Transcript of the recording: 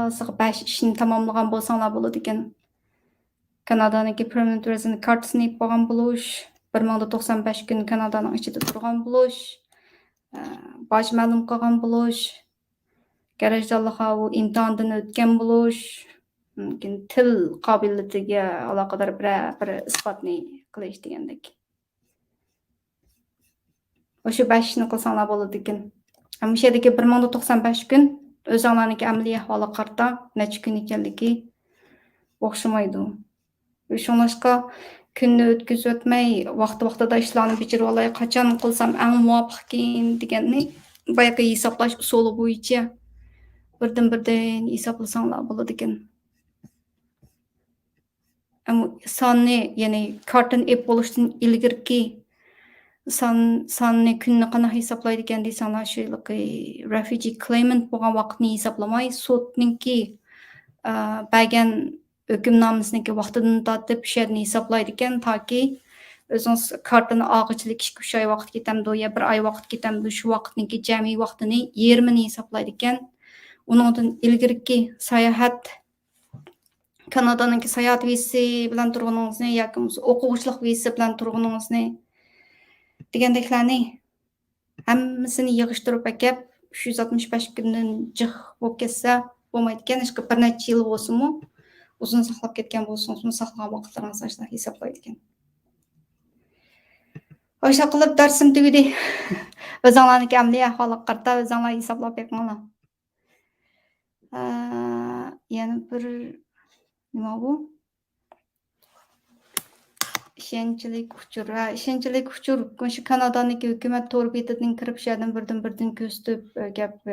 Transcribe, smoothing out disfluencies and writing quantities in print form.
Halısıga 5 işini tamamlagan bolsaňlar bolady eken. Kanadanyky permanent resident kartasyny ip bolgan boluş, 1095 gün Kanadanyň içinde turgan boluş, baş ma'lum kılgan boluş, garajdalyga o imtihandan ötken boluş, mümkin til kabiliyetiga alaqadar bir ispatny qilish degandek. Oşu 5 işini kılsaňlar bolady eken. Hem şeýdeki 1095 gün özüňlarnyky ämeli ahwaly karta neçe gün ekenligi okşamaydy. Şoňlaşqa günni ötküzüp ötmey, wagty-wagtyda işlerini biçirip alay, kaçan kılsam äň muwafykyň digenni baýaky hisaplaş usuly boýunça birden hisaplasaňlar bolady eken. Sanny, ýani kartany ep boluşdan ilgirki sanny günni gana hisaplaýdy eken diýseňler şeýleky refugee claimant bolgan wagtny hisaplamay, sotninki bergen hökümnamysynyky wagtydan tatyp şerni hisaplaýdy eken taki özüňiz kartany agyçylyk 2-3 ay wagt getemdi, ýa 1 ay wagt getemdi, şu wagtnyky jemy wagtyny ýermini hisaplaýdy eken. Onundan ilgirki saýahat Kanadanyky saýahat wizy bilen turganyňyzy ýa-ki okuwçylyk wizy bilen turganyňyzy degендeklerni hemmisini ýygyşdyryp ekep 365 günden jyh bolup ketse bolmaýdy eken. Eşke bir neçe ýyl bolsunmy, uzun saklap ketken bolsaňyz, saklagan wagtlaryňyzy aşla hisaplaýdy eken. Oşa kılıp dersim tügidi. Özüňlarnyky ämli ahwaly karta özüňlar hisaplap bekmaňlar. Ýani bir nima bu? İşençilik uçur. İşençilik uçur. Şu Kanadanyky hökümet tor betinden kirip şerden birden göstüp gap